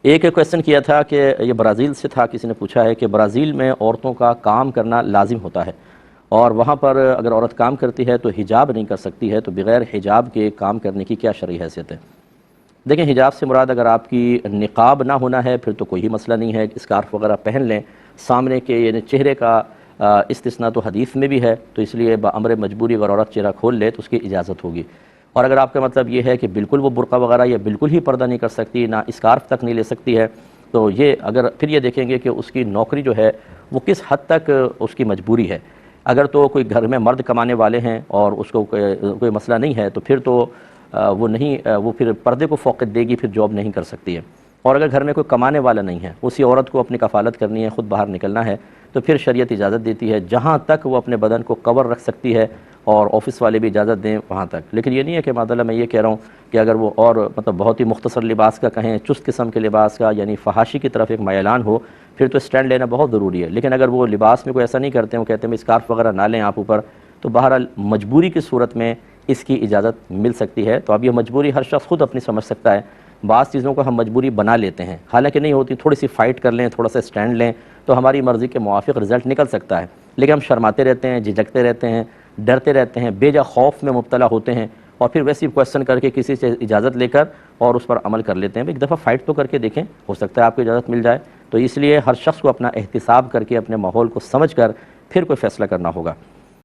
ایک کویسچن کیا تھا کہ یہ برازیل سے تھا، کسی نے پوچھا ہے کہ برازیل میں عورتوں کا کام کرنا لازم ہوتا ہے اور وہاں پر اگر عورت کام کرتی ہے تو حجاب نہیں کر سکتی ہے، تو بغیر حجاب کے کام کرنے کی کیا شرعی حیثیت ہے؟ دیکھیں، حجاب سے مراد اگر آپ کی نقاب نہ ہونا ہے پھر تو کوئی مسئلہ نہیں ہے، اسکارف وغیرہ پہن لیں سامنے کے، یعنی چہرے کا استثناء تو حدیث میں بھی ہے، تو اس لیے بامر مجبوری اگر عورت چہرہ کھول لے تو اس کی اجازت ہوگی۔ اور اگر آپ کا مطلب یہ ہے کہ بالکل وہ برقع وغیرہ یا بالکل ہی پردہ نہیں کر سکتی، نہ اسکارف تک نہیں لے سکتی ہے، تو یہ اگر پھر یہ دیکھیں گے کہ اس کی نوکری جو ہے وہ کس حد تک اس کی مجبوری ہے۔ اگر تو کوئی گھر میں مرد کمانے والے ہیں اور اس کو کوئی مسئلہ نہیں ہے تو پھر تو وہ پھر پردے کو فوقیت دے گی، پھر جاب نہیں کر سکتی ہے۔ اور اگر گھر میں کوئی کمانے والا نہیں ہے، اسی عورت کو اپنی کفالت کرنی ہے، خود باہر نکلنا ہے، تو پھر شریعت اجازت دیتی ہے جہاں تک وہ اپنے بدن کو کور رکھ سکتی ہے، اور آفس والے بھی اجازت دیں وہاں تک۔ لیکن یہ نہیں ہے کہ معذاللہ میں یہ کہہ رہا ہوں کہ اگر وہ اور مطلب بہت ہی مختصر لباس کا کہیں، چست قسم کے لباس کا، یعنی فحاشی کی طرف ایک میلان ہو، پھر تو اسٹینڈ لینا بہت ضروری ہے۔ لیکن اگر وہ لباس میں کوئی ایسا نہیں کرتے ہیں، وہ کہتے ہیں اسکارف وغیرہ نہ لیں آپ اوپر، تو بہرحال مجبوری کی صورت میں اس کی اجازت مل سکتی ہے۔ تو اب یہ مجبوری ہر شخص خود اپنی سمجھ سکتا ہے۔ بعض چیزوں کو ہم مجبوری بنا لیتے ہیں، حالانکہ نہیں ہوتی، تھوڑی سی فائٹ کر لیں، تھوڑا سا اسٹینڈ لیں تو ہماری مرضی کے موافق رزلٹ نکل سکتا ہے۔ لیکن ہم شرماتے رہتے ہیں، جھجکتے رہتے ہیں، ڈرتے رہتے ہیں، بے جا خوف میں مبتلا ہوتے ہیں، اور پھر ویسی کویسچن کر کے کسی سے اجازت لے کر اور اس پر عمل کر لیتے ہیں۔ ایک دفعہ فائٹ تو کر کے دیکھیں، ہو سکتا ہے آپ کو اجازت مل جائے۔ تو اس لیے ہر شخص کو اپنا احتساب کر کے، اپنے ماحول کو سمجھ کر پھر کوئی فیصلہ کرنا ہوگا۔